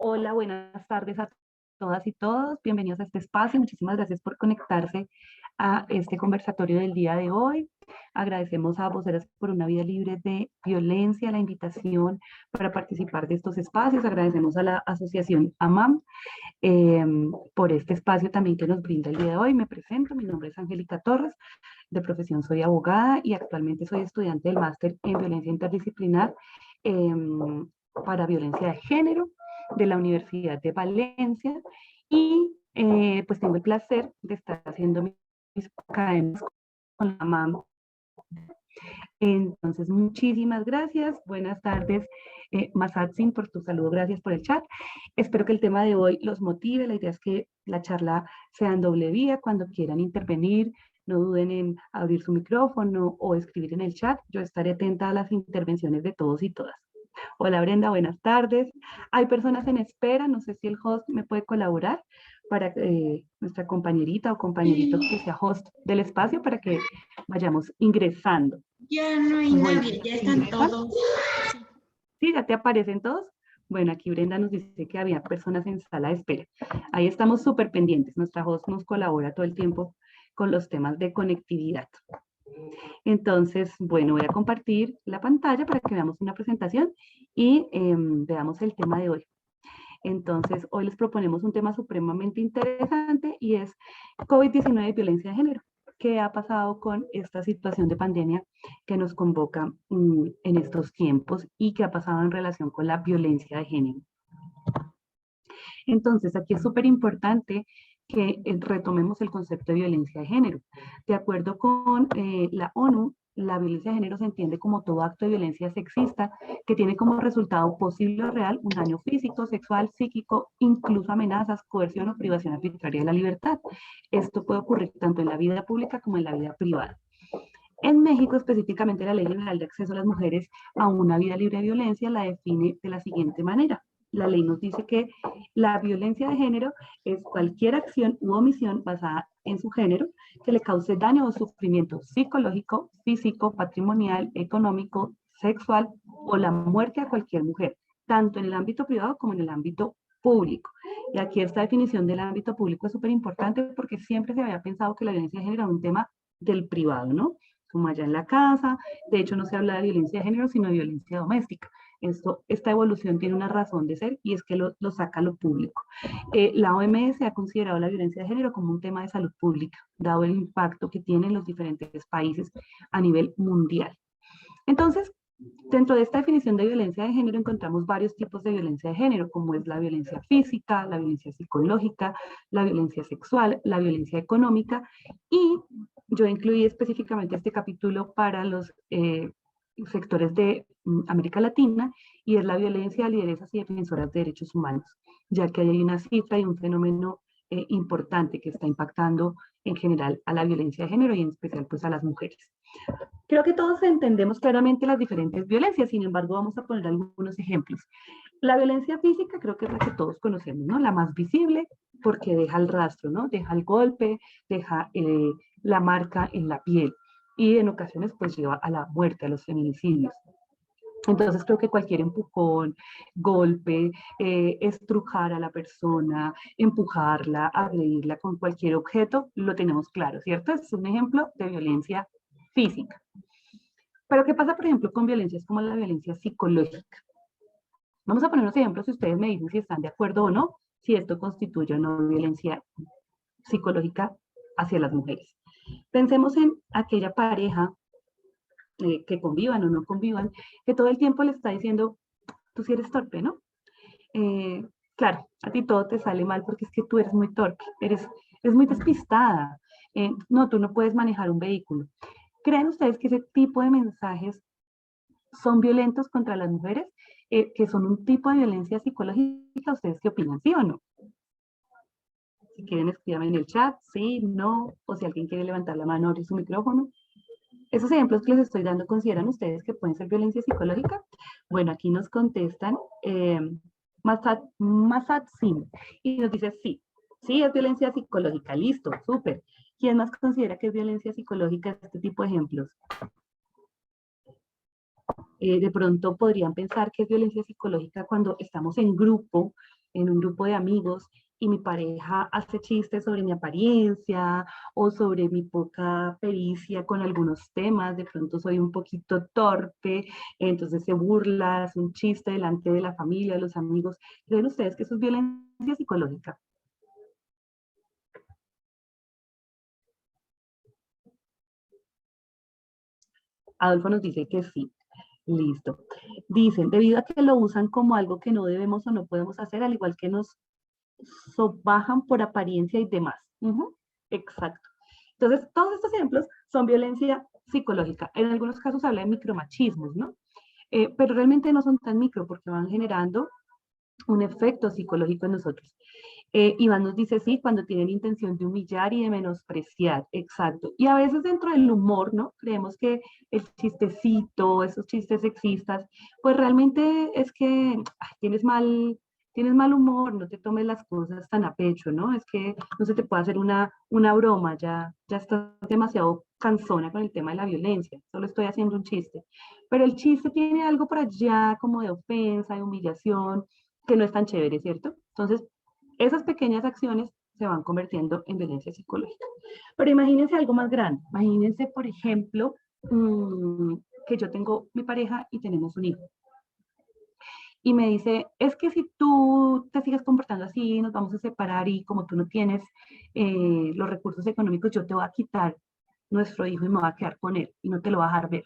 Hola, buenas tardes a todas y todos. Bienvenidos a este espacio. Muchísimas gracias por conectarse a este conversatorio del día de hoy. Agradecemos a Voceras por una Vida Libre de Violencia la invitación para participar de estos espacios. Agradecemos a la Asociación AMAM por este espacio también que nos brinda el día de hoy. Me presento, mi nombre es Angélica Torres, de profesión soy abogada y actualmente soy estudiante del máster en violencia interdisciplinar para violencia de género de la Universidad de Valencia y pues tengo el placer de estar haciendo mis academias con la MAM. Entonces, muchísimas gracias. Buenas tardes, Masatsin, por tu saludo. Gracias por el chat. Espero que el tema de hoy los motive. La idea es que la charla sea en doble vía. Cuando quieran intervenir, no duden en abrir su micrófono o escribir en el chat. Yo estaré atenta a las intervenciones de todos y todas. Hola Brenda, buenas tardes. Hay personas en espera, no sé si el host me puede colaborar para nuestra compañerita o compañerito que sea host del espacio para que vayamos ingresando. Ya no hay nadie, ya están todos. Sí, ya te aparecen todos. Bueno, aquí Brenda nos dice que había personas en sala de espera. Ahí estamos súper pendientes. Nuestra host nos colabora todo el tiempo con los temas de conectividad. Entonces, bueno, voy a compartir la pantalla para que veamos una presentación y veamos el tema de hoy. Entonces, hoy les proponemos un tema supremamente interesante y es COVID-19 y violencia de género. ¿Qué ha pasado con esta situación de pandemia que nos convoca en estos tiempos y qué ha pasado en relación con la violencia de género? Entonces, aquí es súper importante que retomemos el concepto de violencia de género. De acuerdo con la ONU, la violencia de género se entiende como todo acto de violencia sexista que tiene como resultado posible o real un daño físico, sexual, psíquico, incluso amenazas, coerción o privación arbitraria de la libertad. Esto puede ocurrir tanto en la vida pública como en la vida privada. En México, específicamente, la Ley General de Acceso a las Mujeres a una vida libre de violencia la define de la siguiente manera. La ley nos dice que la violencia de género es cualquier acción u omisión basada en su género que le cause daño o sufrimiento psicológico, físico, patrimonial, económico, sexual o la muerte a cualquier mujer, tanto en el ámbito privado como en el ámbito público. Y aquí esta definición del ámbito público es súper importante porque siempre se había pensado que la violencia de género era un tema del privado, ¿no? Como allá en la casa. De hecho, no se habla de violencia de género, sino de violencia doméstica. Esta evolución tiene una razón de ser y es que lo saca a lo público. La OMS ha considerado la violencia de género como un tema de salud pública, dado el impacto que tiene en los diferentes países a nivel mundial. Entonces, dentro de esta definición de violencia de género encontramos varios tipos de violencia de género, como es la violencia física, la violencia psicológica, la violencia sexual, la violencia económica, y yo incluí específicamente este capítulo para los sectores de América Latina, y es la violencia a lideresas y defensoras de derechos humanos, ya que hay una cifra y un fenómeno importante que está impactando en general a la violencia de género y en especial pues a las mujeres. Creo que todos entendemos claramente las diferentes violencias, sin embargo vamos a poner algunos ejemplos. La violencia física creo que es la que todos conocemos, ¿no? La más visible porque deja el rastro, ¿no? Deja el golpe, deja la marca en la piel y en ocasiones pues lleva a la muerte, a los feminicidios. Entonces creo que cualquier empujón, golpe, estrujar a la persona, empujarla, agredirla con cualquier objeto, lo tenemos claro, ¿cierto? Es un ejemplo de violencia física. Pero ¿qué pasa, por ejemplo, con violencias como la violencia psicológica? Vamos a poner unos ejemplos y ustedes me dicen si están de acuerdo o no, si esto constituye o no violencia psicológica hacia las mujeres. Pensemos en aquella pareja que convivan o no convivan, que todo el tiempo le está diciendo, tú sí eres torpe, ¿no? Claro, a ti todo te sale mal porque es que tú eres muy torpe, eres muy despistada, no, tú no puedes manejar un vehículo. ¿Creen ustedes que ese tipo de mensajes son violentos contra las mujeres? Que son un tipo de violencia psicológica, ¿ustedes qué opinan? ¿Sí o no? Si quieren, escríbanme en el chat, sí, no, o si alguien quiere levantar la mano, abrir su micrófono. ¿Esos ejemplos que les estoy dando consideran ustedes que pueden ser violencia psicológica? Bueno, aquí nos contestan Masad Sim y nos dice sí, sí es violencia psicológica, listo, súper. ¿Quién más considera que es violencia psicológica este tipo de ejemplos? De pronto podrían pensar que es violencia psicológica cuando estamos en grupo, en un grupo de amigos, y mi pareja hace chistes sobre mi apariencia o sobre mi poca pericia con algunos temas, de pronto soy un poquito torpe, entonces se burla, hace un chiste delante de la familia, de los amigos. ¿Creen ustedes que eso es violencia psicológica? Adolfo nos dice que sí. Listo. Dicen, debido a que lo usan como algo que no debemos o no podemos hacer, al igual que nos sobajan por apariencia y demás. Exacto. Entonces, todos estos ejemplos son violencia psicológica. En algunos casos habla de micromachismos, ¿no? Pero realmente no son tan micro porque van generando un efecto psicológico en nosotros. Iván nos dice sí, cuando tienen intención de humillar y de menospreciar, exacto. Y a veces dentro del humor, ¿no? Creemos que el chistecito, esos chistes sexistas, pues realmente es que tienes mal humor, no te tomes las cosas tan a pecho, ¿no? Es que no se te puede hacer una broma, ya estás demasiado cansona con el tema de la violencia, solo estoy haciendo un chiste. Pero el chiste tiene algo por allá como de ofensa, de humillación, que no es tan chévere, ¿cierto? Entonces, esas pequeñas acciones se van convirtiendo en violencia psicológica. Pero imagínense algo más grande. Imagínense, por ejemplo, que yo tengo mi pareja y tenemos un hijo. Y me dice, es que si tú te sigues comportando así, nos vamos a separar y como tú no tienes los recursos económicos, yo te voy a quitar nuestro hijo y me voy a quedar con él y no te lo voy a dejar ver.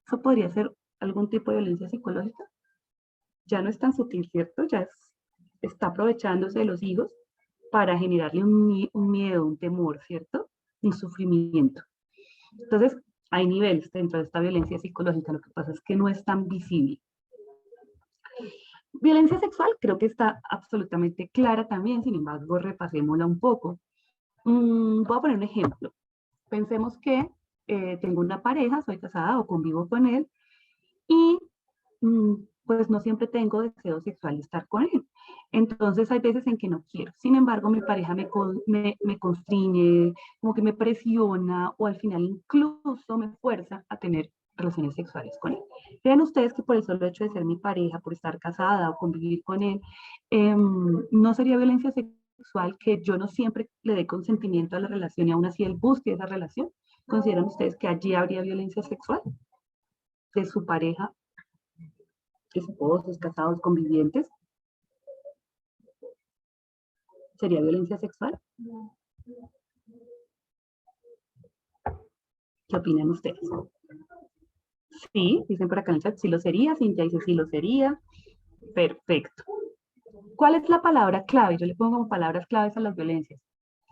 Eso podría ser algún tipo de violencia psicológica. Ya no es tan sutil, ¿cierto? Ya está aprovechándose de los hijos para generarle un miedo, un temor, ¿cierto? Un sufrimiento. Entonces, hay niveles dentro de esta violencia psicológica, lo que pasa es que no es tan visible. Violencia sexual creo que está absolutamente clara también, sin embargo, repasémosla un poco. Voy a poner un ejemplo. Pensemos que tengo una pareja, soy casada o convivo con él y pues no siempre tengo deseo sexual de estar con él. Entonces hay veces en que no quiero. Sin embargo, mi pareja me constriñe, como que me presiona o al final incluso me fuerza a tener relaciones sexuales con él. Vean ustedes que por el solo hecho de ser mi pareja, por estar casada o convivir con él, no sería violencia sexual que yo no siempre le dé consentimiento a la relación y aún así él busque esa relación. ¿Consideran ustedes que allí habría violencia sexual de su pareja, esposos, casados, convivientes? ¿Sería violencia sexual? ¿Qué opinan ustedes? Sí, dicen por acá en el chat, sí lo sería. Cintia dice sí lo sería. Perfecto. ¿Cuál es la palabra clave? Yo le pongo como palabras claves a las violencias.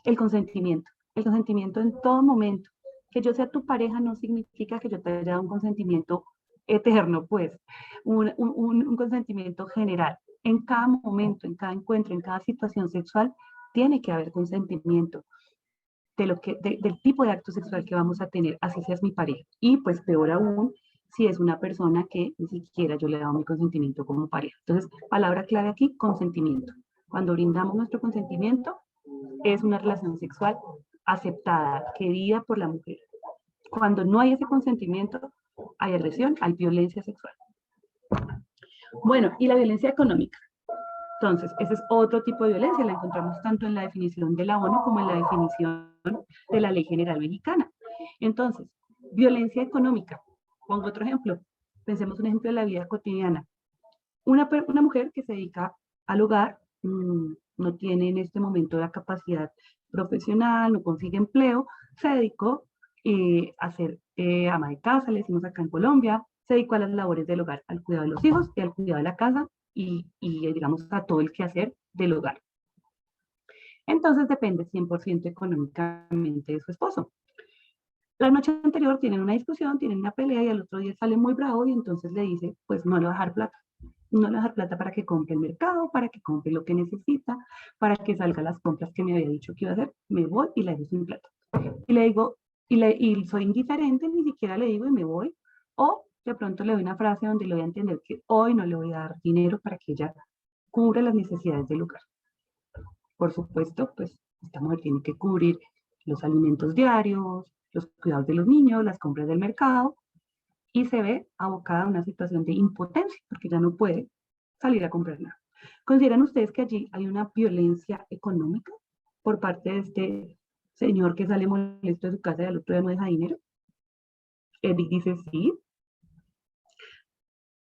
El consentimiento. El consentimiento en todo momento. Que yo sea tu pareja no significa que yo te haya dado un consentimiento eterno, pues. Un consentimiento general. En cada momento, en cada encuentro, en cada situación sexual, tiene que haber consentimiento del tipo de acto sexual que vamos a tener, así sea mi pareja. Y pues peor aún, si es una persona que ni siquiera yo le he dado mi consentimiento como pareja. Entonces, palabra clave aquí, consentimiento. Cuando brindamos nuestro consentimiento, es una relación sexual aceptada, querida por la mujer. Cuando no hay ese consentimiento, hay agresión, hay violencia sexual. Bueno, y la violencia económica. Entonces, ese es otro tipo de violencia, la encontramos tanto en la definición de la ONU como en la definición de la Ley General Mexicana. Entonces, violencia económica. Pongo otro ejemplo. Pensemos un ejemplo de la vida cotidiana. Una mujer que se dedica al hogar, no tiene en este momento la capacidad profesional, no consigue empleo, se dedicó a ser ama de casa, le decimos acá en Colombia, se dedicó a las labores del hogar, al cuidado de los hijos y al cuidado de la casa y digamos a todo el quehacer del hogar. Entonces depende 100% económicamente de su esposo. La noche anterior tienen una discusión, tienen una pelea y al otro día sale muy bravo y entonces le dice, pues no le va a dejar plata. No le va a dejar plata para que compre el mercado, para que compre lo que necesita, para que salga las compras que me había dicho que iba a hacer. Me voy y la dejo sin plata. Y le digo, y soy indiferente, ni siquiera le digo y me voy. O de pronto le doy una frase donde le voy a entender que hoy no le voy a dar dinero para que ella cubra las necesidades del hogar. Por supuesto, pues esta mujer tiene que cubrir los alimentos diarios, los cuidados de los niños, las compras del mercado, y se ve abocada a una situación de impotencia, porque ya no puede salir a comprar nada. ¿Consideran ustedes que allí hay una violencia económica por parte de este señor que sale molesto de su casa y al otro día no deja dinero? Eric dice sí.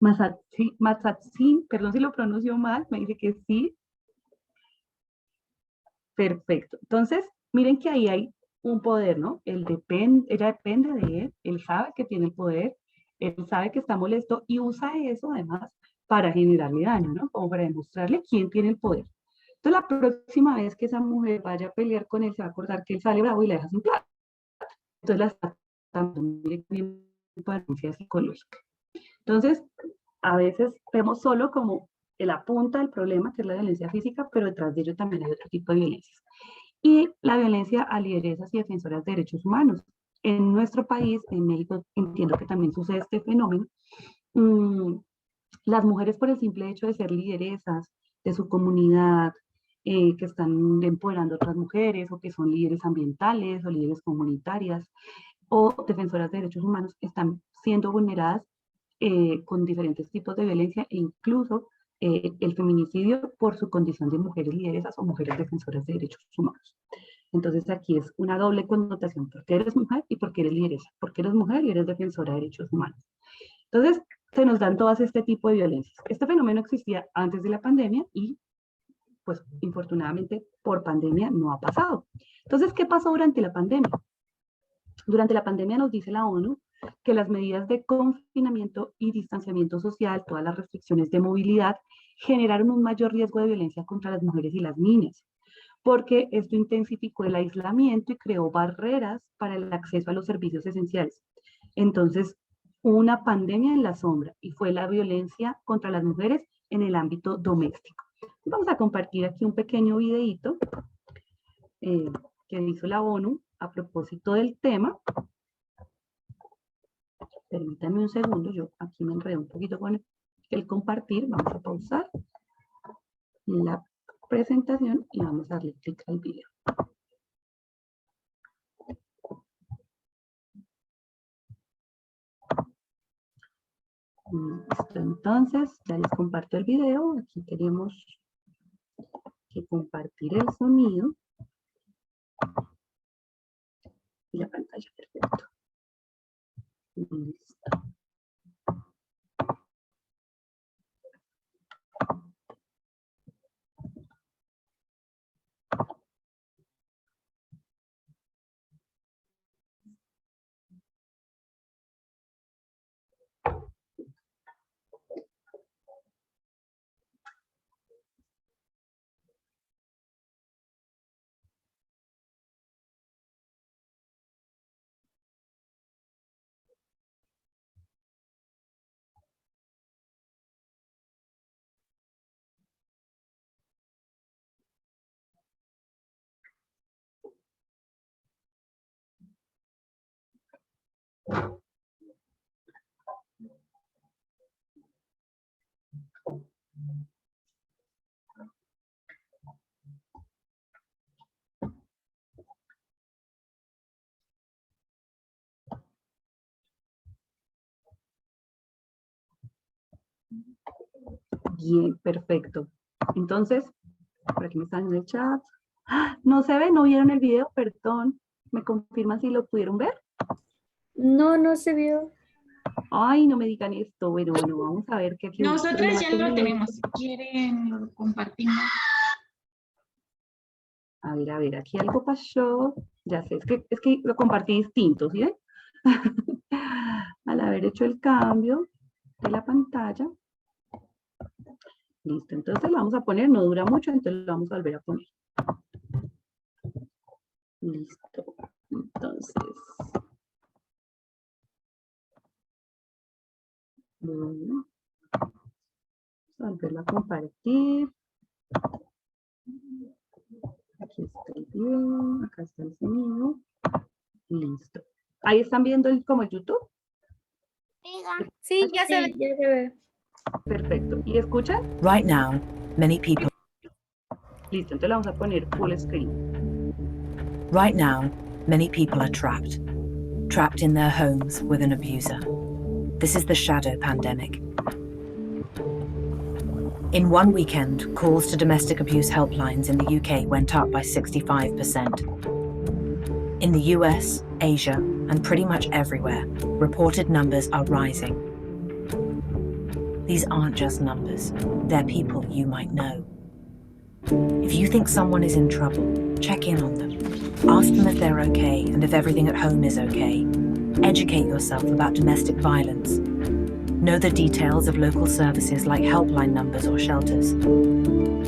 Matsatsin, perdón si lo pronuncio mal, me dice que sí. Perfecto. Entonces, miren que ahí hay un poder, ¿no? Ella depende de él sabe que tiene el poder, él sabe que está molesto y usa eso además para generarle daño, ¿no? Como para demostrarle quién tiene el poder. Entonces, la próxima vez que esa mujer vaya a pelear con él, se va a acordar que él sale bravo y la deja sin plata. Entonces, la está dando violencia psicológica. Entonces, a veces vemos solo como la punta del problema, que es la violencia física, pero detrás de ello también hay otro tipo de violencias. Y la violencia a lideresas y defensoras de derechos humanos. En nuestro país, en México, entiendo que también sucede este fenómeno. Las mujeres por el simple hecho de ser lideresas de su comunidad, que están empoderando a otras mujeres o que son líderes ambientales o líderes comunitarias o defensoras de derechos humanos, están siendo vulneradas con diferentes tipos de violencia e incluso el feminicidio por su condición de mujeres lideresas o mujeres defensoras de derechos humanos. Entonces aquí es una doble connotación, porque eres mujer y porque eres lideresa, porque eres mujer y eres defensora de derechos humanos. Entonces se nos dan todas este tipo de violencias. Este fenómeno existía antes de la pandemia y pues infortunadamente por pandemia no ha pasado. Entonces, ¿qué pasó durante la pandemia? Durante la pandemia nos dice la ONU que las medidas de confinamiento y distanciamiento social, todas las restricciones de movilidad, generaron un mayor riesgo de violencia contra las mujeres y las niñas, porque esto intensificó el aislamiento y creó barreras para el acceso a los servicios esenciales. Entonces, una pandemia en la sombra y fue la violencia contra las mujeres en el ámbito doméstico. Vamos a compartir aquí un pequeño videíto que hizo la ONU a propósito del tema. Permítanme un segundo, yo aquí me enredo un poquito con el compartir. Vamos a pausar la presentación y vamos a darle clic al video. Listo, entonces ya les comparto el video. Aquí tenemos que compartir el sonido y la pantalla. Perfecto. Listo. Bien, perfecto. Entonces, por aquí me están en el chat. ¡Ah! No se ve, no vieron el video, perdón. ¿Me confirman si lo pudieron ver? No, no se vio. Ay, no me digan esto. Bueno, vamos a ver que aquí un Nosotras problema ya lo técnico. tenemos. Si quieren, lo compartimos. A ver, aquí algo pasó. Ya sé, es que lo compartí distinto, ¿sí ven? Al haber hecho el cambio de la pantalla. Listo, entonces lo vamos a poner, no dura mucho, entonces lo vamos a volver a poner. Listo, entonces. Bueno, vamos a volverlo a compartir. Aquí está el video, acá está el sonido. Listo. Ahí están viendo como el YouTube. Sí, ya se ve, ya se ve. Perfecto. ¿Y escuchan? Right now, many people. Listo, entonces lo vamos a poner full screen. Right now, many people are trapped. Trapped in their homes with an abuser. This is the shadow pandemic. In one weekend, calls to domestic abuse helplines in the UK went up by 65%. In the US, Asia, and pretty much everywhere, reported numbers are rising. These aren't just numbers, they're people you might know. If you think someone is in trouble, check in on them. Ask them if they're okay and if everything at home is okay. Educate yourself about domestic violence. Know the details of local services like helpline numbers or shelters.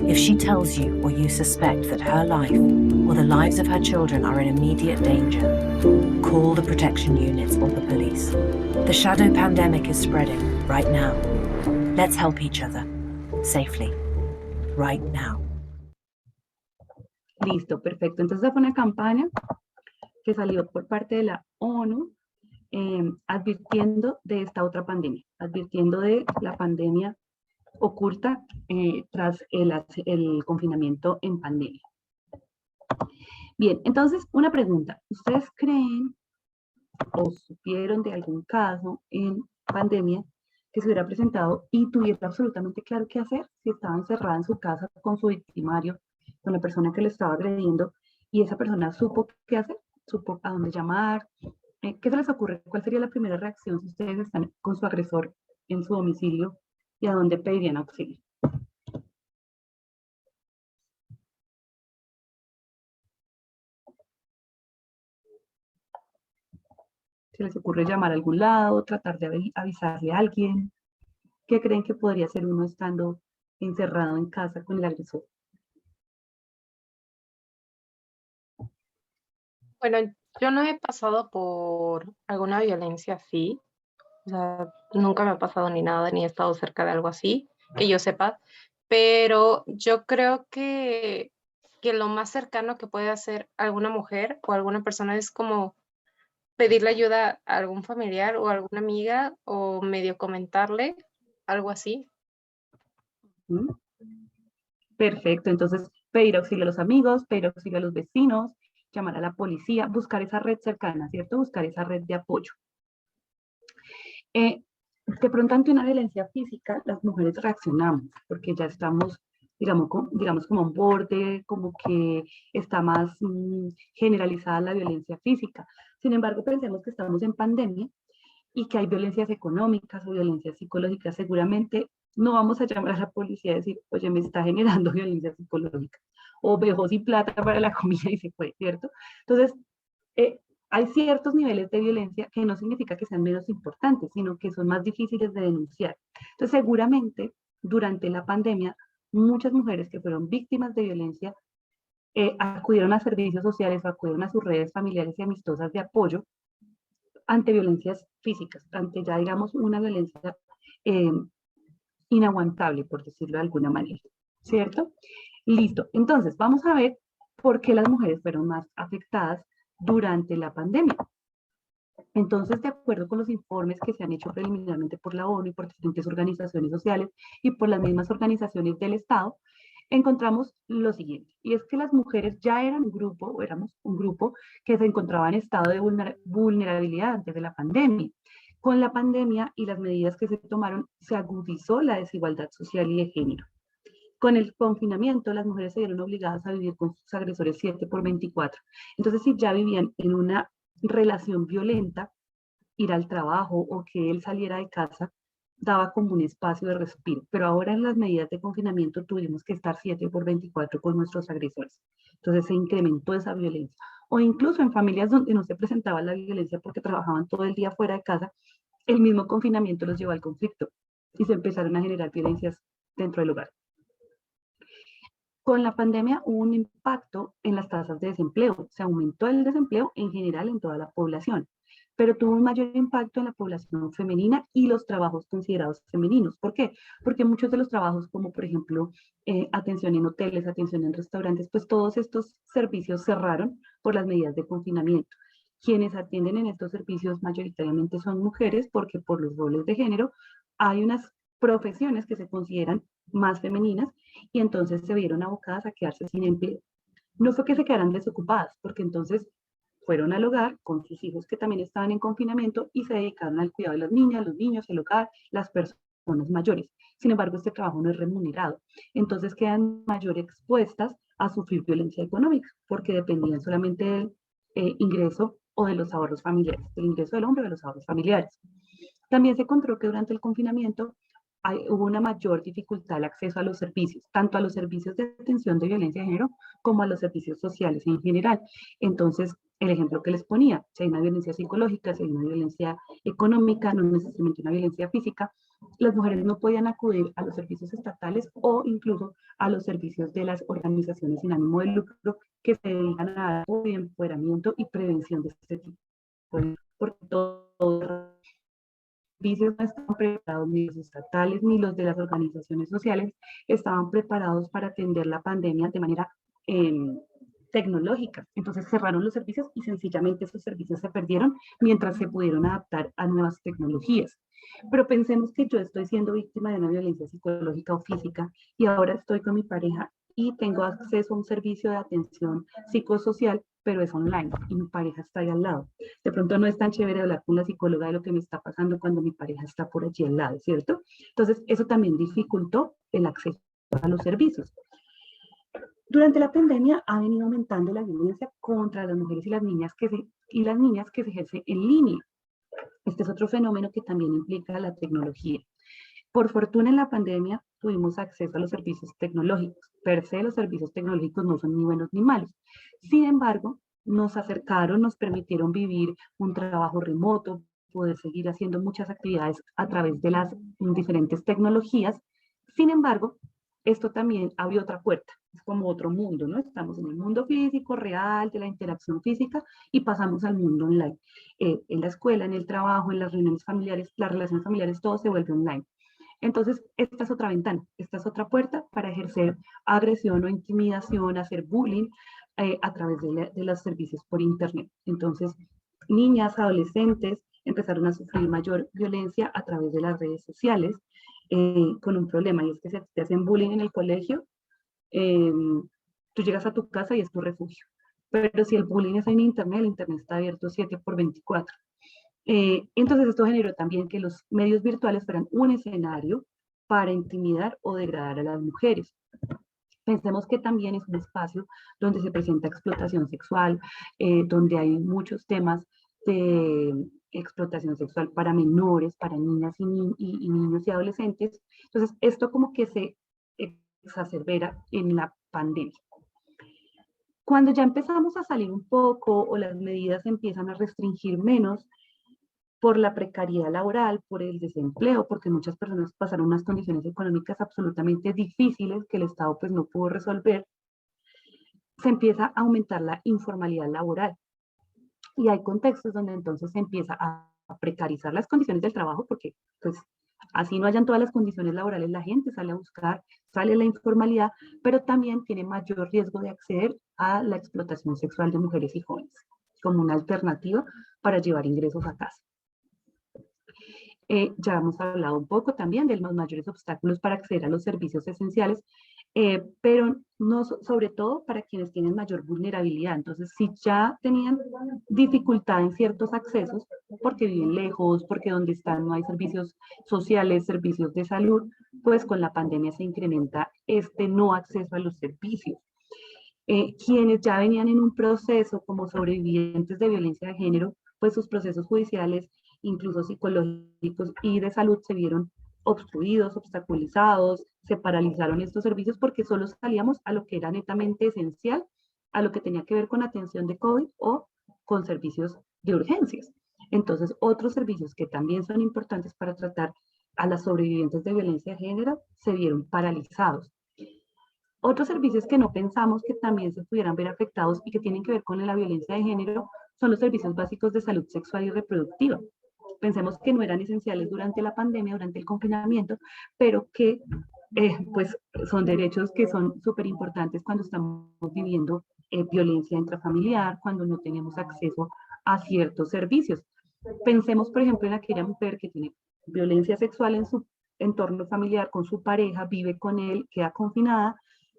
If she tells you or you suspect that her life or the lives of her children are in immediate danger, call the protection units or the police. The shadow pandemic is spreading right now. Let's help each other safely right now. Listo, perfecto. Entonces fue una campaña que salió por parte de la ONU advirtiendo de esta otra pandemia, advirtiendo de la pandemia oculta tras el confinamiento en pandemia. Bien, entonces una pregunta. ¿Ustedes creen o supieron de algún caso en pandemia que se hubiera presentado y tuviera absolutamente claro qué hacer si estaba encerrada en su casa con su victimario, con la persona que le estaba agrediendo, y esa persona supo qué hacer, supo a dónde llamar. ¿Qué se les ocurre? ¿Cuál sería la primera reacción si ustedes están con su agresor en su domicilio y a dónde pedirían auxilio? ¿Se les ocurre llamar a algún lado, tratar de avisarle a alguien? ¿Qué creen que podría hacer uno estando encerrado en casa con el agresor? Bueno, yo no he pasado por alguna violencia así. O sea, nunca me ha pasado ni nada, ni he estado cerca de algo así, que yo sepa. Pero yo creo que lo más cercano que puede hacer alguna mujer o alguna persona es como pedirle ayuda a algún familiar o a alguna amiga o medio comentarle, algo así. ¿Mm? Perfecto, entonces pedir auxilio a los amigos, pedir auxilio a los vecinos, llamar a la policía, buscar esa red cercana, ¿cierto? Buscar esa red de apoyo. De pronto ante una violencia física, las mujeres reaccionamos, porque ya estamos, digamos como a un borde, como que está más generalizada la violencia física. Sin embargo, pensemos que estamos en pandemia y que hay violencias económicas o violencias psicológicas. Seguramente no vamos a llamar a la policía y decir, oye, me está generando violencia psicológica, o me dejó sin plata para la comida y se fue, ¿cierto? Entonces, eh, hay ciertos niveles de violencia que no significa que sean menos importantes, sino que son más difíciles de denunciar. Entonces, seguramente, durante la pandemia, muchas mujeres que fueron víctimas de violencia acudieron a servicios sociales o acudieron a sus redes familiares y amistosas de apoyo ante violencias físicas, ante ya, digamos, una violencia eh, inaguantable, por decirlo de alguna manera, ¿cierto? Listo. Entonces, vamos a ver por qué las mujeres fueron más afectadas durante la pandemia. Entonces, de acuerdo con los informes que se han hecho preliminarmente por la ONU y por diferentes organizaciones sociales y por las mismas organizaciones del Estado, encontramos lo siguiente, y es que las mujeres ya eran un grupo, o éramos un grupo, que se encontraba en estado de vulnerabilidad antes de la pandemia. Con la pandemia y las medidas que se tomaron, se agudizó la desigualdad social y de género. Con el confinamiento, las mujeres se vieron obligadas a vivir con sus agresores 7 por 24. Entonces, si ya vivían en una relación violenta, ir al trabajo o que él saliera de casa daba como un espacio de respiro. Pero ahora en las medidas de confinamiento tuvimos que estar 7 por 24 con nuestros agresores. Entonces se incrementó esa violencia. O incluso en familias donde no se presentaba la violencia porque trabajaban todo el día fuera de casa, el mismo confinamiento los llevó al conflicto y se empezaron a generar violencias dentro del hogar. Con la pandemia hubo un impacto en las tasas de desempleo. Se aumentó el desempleo en general en toda la población, pero tuvo un mayor impacto en la población femenina y los trabajos considerados femeninos. ¿Por qué? Porque muchos de los trabajos, como por ejemplo atención en hoteles, atención en restaurantes, pues todos estos servicios cerraron por las medidas de confinamiento. Quienes atienden en estos servicios mayoritariamente son mujeres porque por los roles de género hay unas profesiones que se consideran más femeninas y entonces se vieron abocadas a quedarse sin empleo. No fue que se quedaran desocupadas, porque entonces fueron al hogar con sus hijos que también estaban en confinamiento y se dedicaron al cuidado de las niñas, los niños, el hogar, las personas mayores. Sin embargo, este trabajo no es remunerado. Entonces quedan mayor expuestas a sufrir violencia económica, porque dependían solamente del ingreso o de los ahorros familiares, del ingreso del hombre o de los ahorros familiares. También se encontró que durante el confinamiento hubo una mayor dificultad al acceso a los servicios, tanto a los servicios de atención de violencia de género como a los servicios sociales en general. Entonces, el ejemplo que les ponía, si hay una violencia psicológica, si hay una violencia económica, no necesariamente una violencia física, las mujeres no podían acudir a los servicios estatales o incluso a los servicios de las organizaciones sin ánimo de lucro que se dedican a dar empoderamiento y prevención de este tipo. Porque todo servicios no estaban preparados, ni los estatales ni los de las organizaciones sociales estaban preparados para atender la pandemia de manera tecnológica. Entonces cerraron los servicios y sencillamente esos servicios se perdieron mientras se pudieron adaptar a nuevas tecnologías. Pero pensemos que yo estoy siendo víctima de una violencia psicológica o física y ahora estoy con mi pareja y tengo acceso a un servicio de atención psicosocial, pero es online y mi pareja está ahí al lado. De pronto no es tan chévere hablar con la psicóloga de lo que me está pasando cuando mi pareja está por allí al lado, ¿cierto? Entonces, eso también dificultó el acceso a los servicios. Durante la pandemia ha venido aumentando la violencia contra las mujeres y las niñas que se ejerce en línea. Este es otro fenómeno que también implica la tecnología. Por fortuna en la pandemia tuvimos acceso a los servicios tecnológicos. Per se los servicios tecnológicos no son ni buenos ni malos. Sin embargo, nos acercaron, nos permitieron vivir un trabajo remoto, poder seguir haciendo muchas actividades a través de las diferentes tecnologías. Sin embargo, esto también abrió otra puerta, es como otro mundo, ¿no? Estamos en el mundo físico, real, de la interacción física, y pasamos al mundo online. En la escuela, en el trabajo, en las reuniones familiares, las relaciones familiares, todo se vuelve online. Entonces, esta es otra ventana, esta es otra puerta para ejercer agresión o intimidación, hacer bullying a través de los servicios por Internet. Entonces, niñas, adolescentes empezaron a sufrir mayor violencia a través de las redes sociales con un problema, y es que si te hacen bullying en el colegio, tú llegas a tu casa y es tu refugio. Pero si el bullying es en Internet, el Internet está abierto 7/24. Entonces esto generó también que los medios virtuales fueran un escenario para intimidar o degradar a las mujeres. Pensemos que también es un espacio donde se presenta explotación sexual, donde hay muchos temas de explotación sexual para menores, para niñas y niños y adolescentes. Entonces esto como que se exacerbera en la pandemia. Cuando ya empezamos a salir un poco o las medidas empiezan a restringir menos, por la precariedad laboral, por el desempleo, porque muchas personas pasaron unas condiciones económicas absolutamente difíciles que el Estado pues no pudo resolver, se empieza a aumentar la informalidad laboral. Y hay contextos donde entonces se empieza a precarizar las condiciones del trabajo, porque pues así no hayan todas las condiciones laborales, la gente sale a buscar, sale a la informalidad, pero también tiene mayor riesgo de acceder a la explotación sexual de mujeres y jóvenes, como una alternativa para llevar ingresos a casa. Ya hemos hablado un poco también de los mayores obstáculos para acceder a los servicios esenciales, pero no, sobre todo para quienes tienen mayor vulnerabilidad. Entonces, si ya tenían dificultad en ciertos accesos, porque viven lejos, porque donde están no hay servicios sociales, servicios de salud, pues con la pandemia se incrementa este no acceso a los servicios. Quienes ya venían en un proceso como sobrevivientes de violencia de género, pues sus procesos judiciales, incluso psicológicos y de salud, se vieron obstruidos, obstaculizados, se paralizaron estos servicios porque solo salíamos a lo que era netamente esencial, a lo que tenía que ver con atención de COVID o con servicios de urgencias. Entonces, otros servicios que también son importantes para tratar a las sobrevivientes de violencia de género se vieron paralizados. Otros servicios que no pensamos que también se pudieran ver afectados y que tienen que ver con la violencia de género son los servicios básicos de salud sexual y reproductiva. Pensemos que no eran esenciales durante la pandemia, durante el confinamiento, pero que pues son derechos que son súper importantes cuando estamos viviendo violencia intrafamiliar, cuando no tenemos acceso a ciertos servicios. Pensemos, por ejemplo, en aquella mujer que tiene violencia sexual en su entorno familiar, con su pareja, vive con él, queda confinada,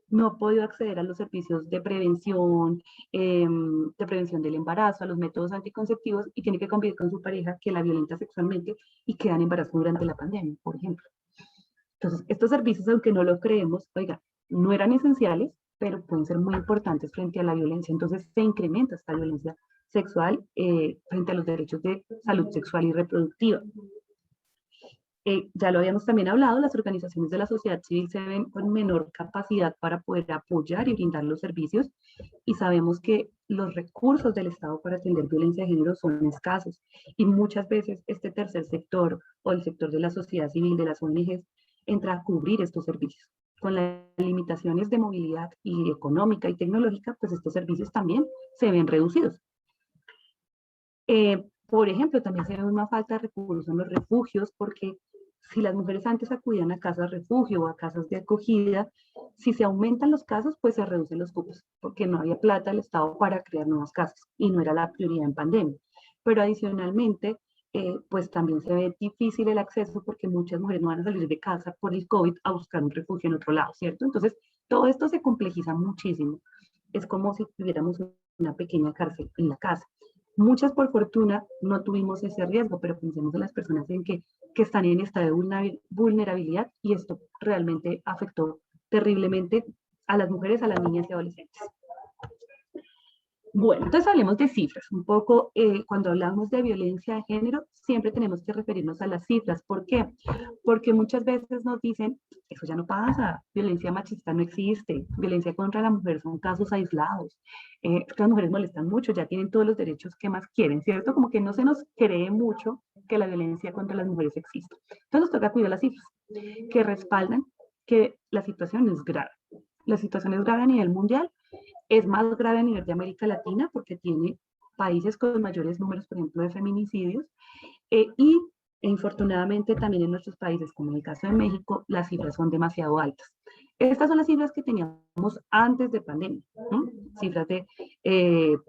no ha podido acceder a los servicios de prevención del embarazo, a los métodos anticonceptivos, y tiene que convivir con su pareja que la violenta sexualmente y queda en embarazo durante la pandemia, por ejemplo. Entonces, estos servicios, aunque no lo creemos, oiga, no eran esenciales, pero pueden ser muy importantes frente a la violencia. Entonces, se incrementa esta violencia sexual frente a los derechos de salud sexual y reproductiva. Ya lo habíamos también hablado, las organizaciones de la sociedad civil se ven con menor capacidad para poder apoyar y brindar los servicios, y sabemos que los recursos del Estado para atender violencia de género son escasos, y muchas veces este tercer sector o el sector de la sociedad civil, de las ONGs, entra a cubrir estos servicios. Con las limitaciones de movilidad y económica y tecnológica, pues estos servicios también se ven reducidos. Por ejemplo, también se ve una falta de recursos en los refugios, porque si las mujeres antes acudían a casas refugio o a casas de acogida, si se aumentan los casos, pues se reducen los cupos, porque no había plata del Estado para crear nuevas casas y no era la prioridad en pandemia. Pero adicionalmente, pues también se ve difícil el acceso porque muchas mujeres no van a salir de casa por el COVID a buscar un refugio en otro lado, ¿cierto? Entonces, todo esto se complejiza muchísimo. es como si tuviéramos una pequeña cárcel en la casa. Muchas, por fortuna, no tuvimos ese riesgo, pero pensemos en las personas que están en estado de vulnerabilidad, y esto realmente afectó terriblemente a las mujeres, a las niñas y adolescentes. Bueno, entonces hablemos de cifras. Un poco, cuando hablamos de violencia de género, siempre tenemos que referirnos a las cifras. ¿Por qué? Porque muchas veces nos dicen, eso ya no pasa, violencia machista no existe, violencia contra la mujer son casos aislados, las mujeres molestan mucho, ya tienen todos los derechos que más quieren, ¿cierto? Como que no se nos cree mucho que la violencia contra las mujeres existe. Entonces nos toca cuidar las cifras, que respaldan que la situación es grave. La situación es grave a nivel mundial, es más grave a nivel de América Latina porque tiene países con mayores números, por ejemplo, de feminicidios, y infortunadamente también en nuestros países, como en el caso de México, las cifras son demasiado altas. Estas son las cifras que teníamos antes de pandemia, ¿no? Cifras de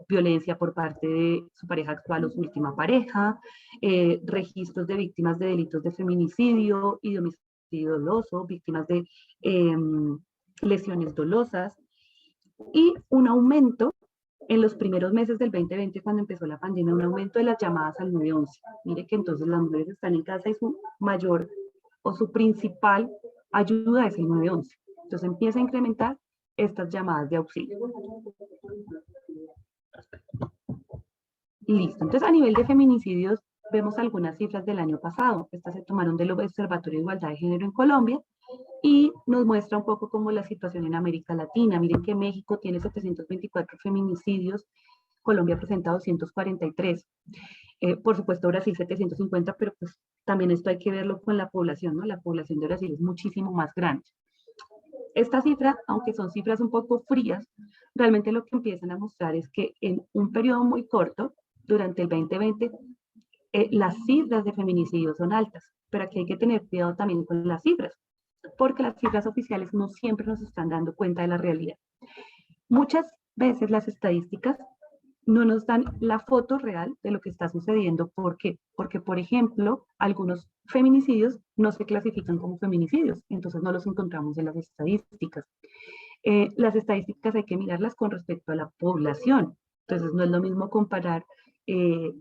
violencia por parte de su pareja actual o su última pareja, registros de víctimas de delitos de feminicidio y de homicidio doloso, víctimas de lesiones dolosas, y un aumento en los primeros meses del 2020, cuando empezó la pandemia, un aumento de las llamadas al 911. Mire que entonces las mujeres están en casa y su mayor o su principal ayuda es el 911. Entonces empieza a incrementar estas llamadas de auxilio. Listo. Entonces, a nivel de feminicidios, vemos algunas cifras del año pasado. Estas se tomaron del Observatorio de Igualdad de Género en Colombia, y nos muestra un poco cómo la situación en América Latina. Miren que México tiene 724 feminicidios, Colombia presenta 243. Por supuesto, Brasil 750, pero pues también esto hay que verlo con la población, ¿no? La población de Brasil es muchísimo más grande. Esta cifra, aunque son cifras un poco frías, realmente lo que empiezan a mostrar es que en un periodo muy corto, durante el 2020, las cifras de feminicidios son altas, pero aquí hay que tener cuidado también con las cifras, porque las cifras oficiales no siempre nos están dando cuenta de la realidad. Muchas veces las estadísticas no nos dan la foto real de lo que está sucediendo. ¿Por qué? Porque, por ejemplo, algunos feminicidios no se clasifican como feminicidios, entonces no los encontramos en las estadísticas. Las estadísticas hay que mirarlas con respecto a la población. Entonces no es lo mismo comparar,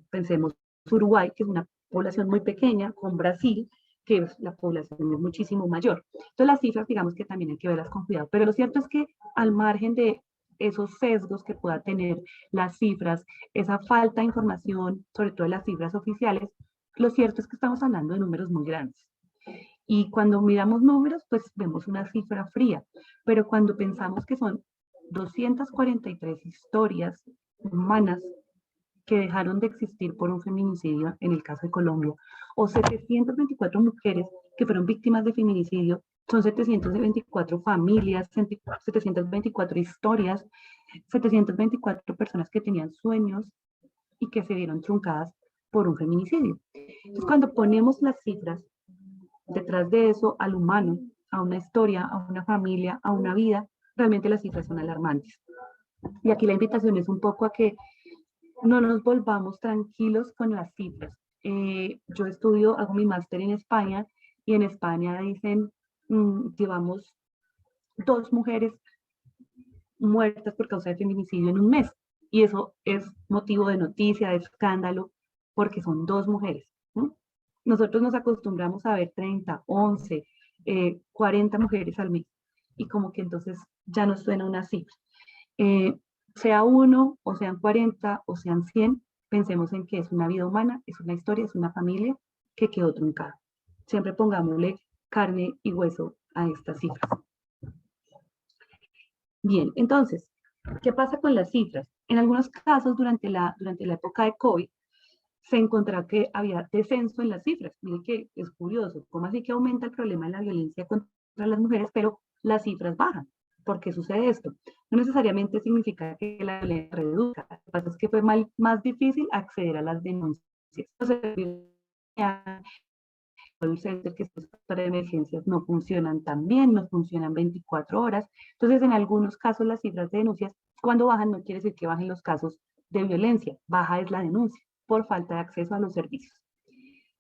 pensemos, Uruguay, que es una población muy pequeña, con Brasil, que la población es muchísimo mayor. Entonces las cifras, digamos que también hay que verlas con cuidado, pero lo cierto es que al margen de esos sesgos que pueda tener las cifras, esa falta de información, sobre todo de las cifras oficiales, lo cierto es que estamos hablando de números muy grandes. Y cuando miramos números, pues vemos una cifra fría, pero cuando pensamos que son 243 historias humanas que dejaron de existir por un feminicidio, en el caso de Colombia, o 724 mujeres que fueron víctimas de feminicidio, son 724 familias, 724 historias, 724 personas que tenían sueños y que se vieron truncadas por un feminicidio. Entonces, cuando ponemos las cifras detrás de eso al humano, a una historia, a una familia, a una vida, realmente las cifras son alarmantes. Y aquí la invitación es un poco a que no nos volvamos tranquilos con las cifras. Yo estudio, hago mi máster en España, y en España dicen, llevamos 2 mujeres muertas por causa de feminicidio en un mes. Y eso es motivo de noticia, de escándalo, porque son 2 mujeres, ¿no? Nosotros nos acostumbramos a ver 30, 11, 40 mujeres al mes. Y como que entonces ya nos suena una cifra. Sea 1, o sean 40, o sean 100, pensemos en que es una vida humana, es una historia, es una familia que quedó truncada. Siempre pongámosle carne y hueso a estas cifras. Bien, entonces, ¿qué pasa con las cifras? En algunos casos, durante la época de COVID, se encontró que había descenso en las cifras. Miren que es curioso, ¿cómo así que aumenta el problema de la violencia contra las mujeres, pero las cifras bajan? ¿Por qué sucede esto? No necesariamente significa que la violencia reduzca. Lo que pasa es que fue más difícil acceder a las denuncias. Call center que para emergencias no funcionan tan bien, no funcionan 24 horas. Entonces, en algunos casos, las cifras de denuncias, cuando bajan, no quiere decir que bajen los casos de violencia, baja es la denuncia por falta de acceso a los servicios.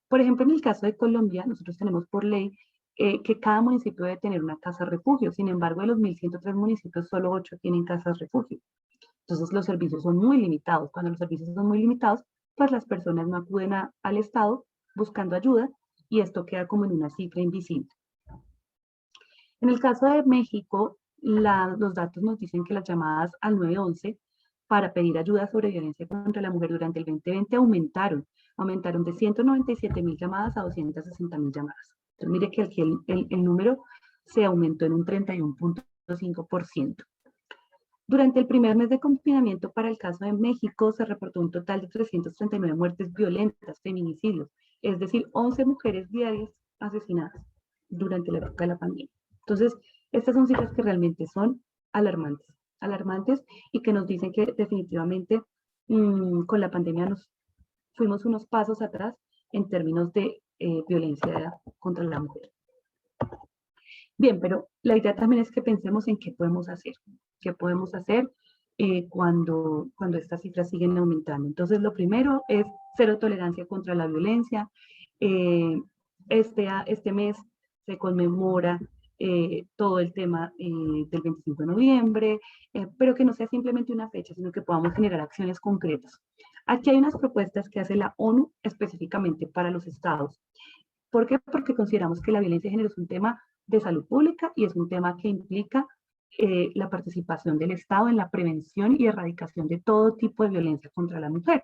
Por ejemplo, en el caso de Colombia, nosotros tenemos por ley que cada municipio debe tener una casa refugio. Sin embargo, de los 1.103 municipios, solo 8 tienen casas refugio. Entonces, los servicios son muy limitados. Cuando los servicios son muy limitados, pues las personas no acuden al Estado buscando ayuda y esto queda como en una cifra invisible. En el caso de México, los datos nos dicen que las llamadas al 911 para pedir ayuda sobre violencia contra la mujer durante el 2020 aumentaron de 197.000 llamadas a 260.000 llamadas. Entonces, mire que aquí el número se aumentó en un 31.5%. Durante el primer mes de confinamiento para el caso de México se reportó un total de 339 muertes violentas, feminicidios, es decir, 11 mujeres diarias asesinadas durante la época de la pandemia. Entonces, estas son cifras que realmente son alarmantes y que nos dicen que definitivamente con la pandemia nos fuimos unos pasos atrás en términos de violencia contra la mujer. Bien, pero la idea también es que pensemos en qué podemos hacer cuando estas cifras siguen aumentando. Entonces, lo primero es cero tolerancia contra la violencia. Este mes se conmemora todo el tema del 25 de noviembre, pero que no sea simplemente una fecha, sino que podamos generar acciones concretas. Aquí hay unas propuestas que hace la ONU específicamente para los estados. ¿Por qué? Porque consideramos que la violencia de género es un tema de salud pública y es un tema que implica la participación del Estado en la prevención y erradicación de todo tipo de violencia contra la mujer.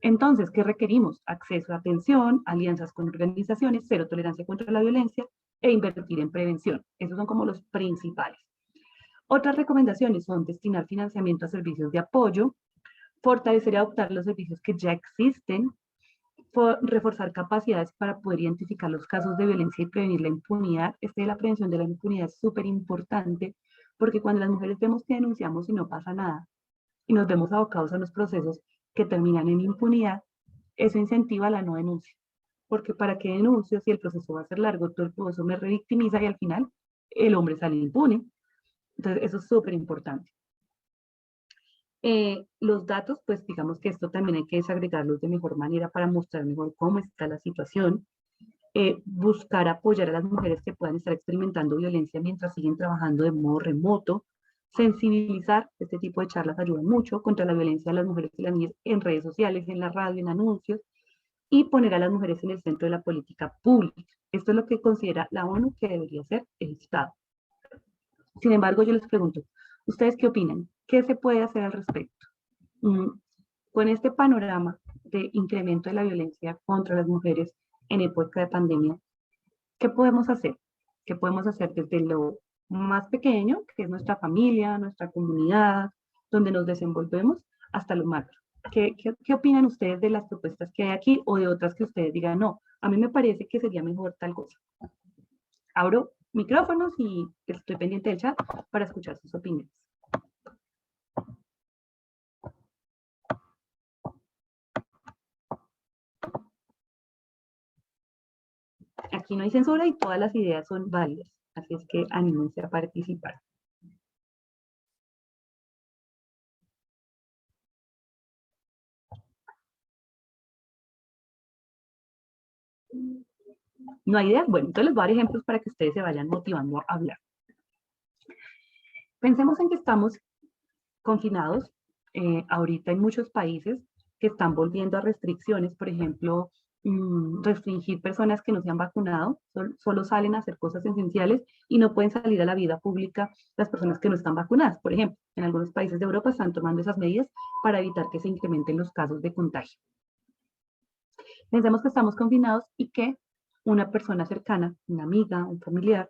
Entonces, ¿qué requerimos? Acceso a atención, alianzas con organizaciones, cero tolerancia contra la violencia e invertir en prevención. Esos son como los principales. Otras recomendaciones son destinar financiamiento a servicios de apoyo, fortalecer y adoptar los servicios que ya existen, reforzar capacidades para poder identificar los casos de violencia y prevenir la impunidad. La prevención de la impunidad es súper importante porque cuando las mujeres vemos que denunciamos y no pasa nada y nos vemos abocados a los procesos que terminan en impunidad, eso incentiva la no denuncia. Porque para qué denuncio si el proceso va a ser largo, todo eso me revictimiza y al final el hombre sale impune. Entonces eso es súper importante. Los datos, pues digamos que esto también hay que desagregarlos de mejor manera para mostrar mejor cómo está la situación. Buscar apoyar a las mujeres que puedan estar experimentando violencia mientras siguen trabajando de modo remoto. Sensibilizar, este tipo de charlas ayudan mucho contra la violencia de las mujeres y las niñas en redes sociales, en la radio, en anuncios, y poner a las mujeres en el centro de la política pública. Esto es lo que considera la ONU que debería ser el Estado. Sin embargo, yo les pregunto, ¿ustedes qué opinan? ¿Qué se puede hacer al respecto? Con este panorama de incremento de la violencia contra las mujeres en época de pandemia, ¿qué podemos hacer? ¿Qué podemos hacer desde lo más pequeño, que es nuestra familia, nuestra comunidad, donde nos desenvolvemos, hasta lo macro? ¿Qué opinan ustedes de las propuestas que hay aquí o de otras que ustedes digan, no, a mí me parece que sería mejor tal cosa? Abro micrófonos y estoy pendiente del chat para escuchar sus opiniones. Aquí no hay censura y todas las ideas son válidas, así es que anímense a participar. ¿No hay ideas? Bueno, entonces les voy a dar ejemplos para que ustedes se vayan motivando a hablar. Pensemos en que estamos confinados. Ahorita hay muchos países que están volviendo a restricciones, por ejemplo, restringir personas que no se han vacunado, solo salen a hacer cosas esenciales y no pueden salir a la vida pública las personas que no están vacunadas. Por ejemplo, en algunos países de Europa están tomando esas medidas para evitar que se incrementen los casos de contagio. Pensemos que estamos confinados y que una persona cercana, una amiga, un familiar,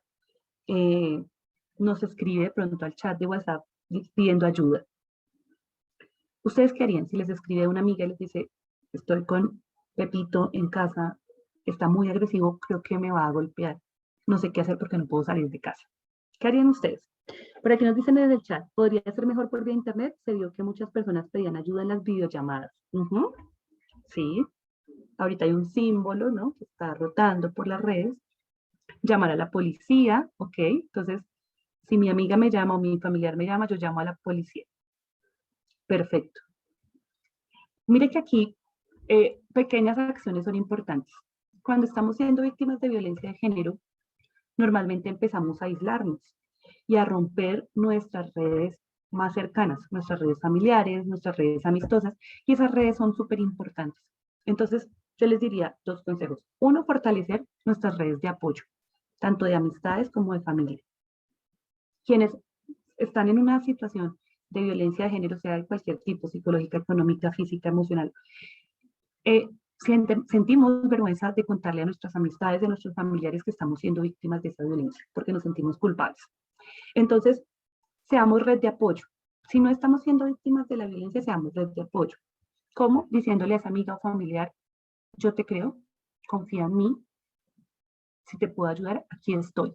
nos escribe de pronto al chat de WhatsApp pidiendo ayuda. ¿Ustedes qué harían si les escribe una amiga y les dice, estoy con Pepito en casa, está muy agresivo, creo que me va a golpear, no sé qué hacer porque no puedo salir de casa? ¿Qué harían ustedes? Por aquí nos dicen desde el chat, ¿podría ser mejor por vía internet? Se vio que muchas personas pedían ayuda en las videollamadas. Sí, ahorita hay un símbolo, ¿no? Que está rotando por las redes. Llamar a la policía, ¿ok? Entonces, si mi amiga me llama o mi familiar me llama, yo llamo a la policía. Perfecto. Mire que aquí pequeñas acciones son importantes. Cuando estamos siendo víctimas de violencia de género, normalmente empezamos a aislarnos y a romper nuestras redes más cercanas, nuestras redes familiares, nuestras redes amistosas, y esas redes son súper importantes. Entonces, yo les diría 2 consejos. Uno, fortalecer nuestras redes de apoyo, tanto de amistades como de familia. Quienes están en una situación de violencia de género, sea de cualquier tipo, psicológica, económica, física, emocional, sentimos vergüenza de contarle a nuestras amistades, de nuestros familiares que estamos siendo víctimas de esa violencia, porque nos sentimos culpables. Entonces, seamos red de apoyo. Si no estamos siendo víctimas de la violencia, seamos red de apoyo. ¿Cómo? Diciéndole a esa amiga o familiar, yo te creo, confía en mí, si te puedo ayudar, aquí estoy.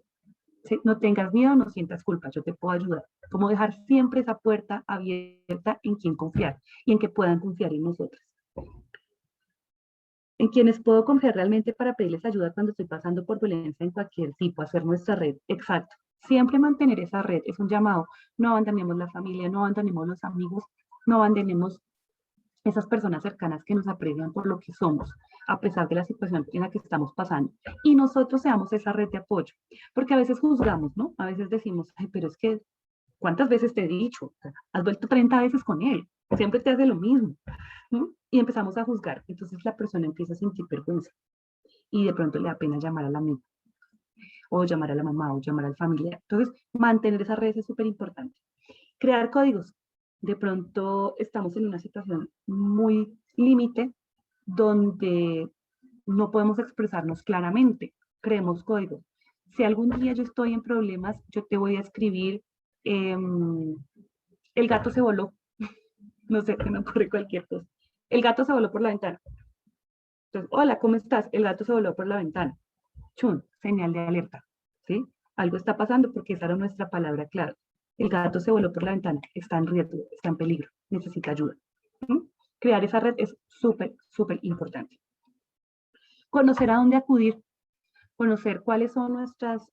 ¿Sí? No tengas miedo, no sientas culpa, yo te puedo ayudar. Como dejar siempre esa puerta abierta en quien confiar y en que puedan confiar en nosotros. En quienes puedo confiar realmente para pedirles ayuda cuando estoy pasando por violencia en cualquier tipo, hacer nuestra red. Exacto. Siempre mantener esa red es un llamado. No abandonemos la familia, no abandonemos los amigos, no abandonemos esas personas cercanas que nos aprecian por lo que somos, a pesar de la situación en la que estamos pasando. Y nosotros seamos esa red de apoyo, porque a veces juzgamos, ¿no? A veces decimos, ay, pero es que, ¿cuántas veces te he dicho? Has vuelto 30 veces con él, siempre te hace lo mismo, ¿no? Y empezamos a juzgar, entonces la persona empieza a sentir vergüenza y de pronto le da pena llamar a la amiga, o llamar a la mamá, o llamar al familiar. Entonces, mantener esas redes es súper importante. Crear códigos. De pronto estamos en una situación muy límite donde no podemos expresarnos claramente. Creemos códigos. Si algún día yo estoy en problemas, yo te voy a escribir, el gato se voló. No sé, se me ocurre cualquier cosa. El gato se voló por la ventana. Entonces, hola, ¿cómo estás? El gato se voló por la ventana. Chun, señal de alerta. ¿Sí? Algo está pasando porque esa era nuestra palabra clave. El gato se voló por la ventana, está en riesgo, está en peligro, necesita ayuda. ¿Mm? Crear esa red es súper, súper importante. Conocer a dónde acudir, conocer cuáles son nuestros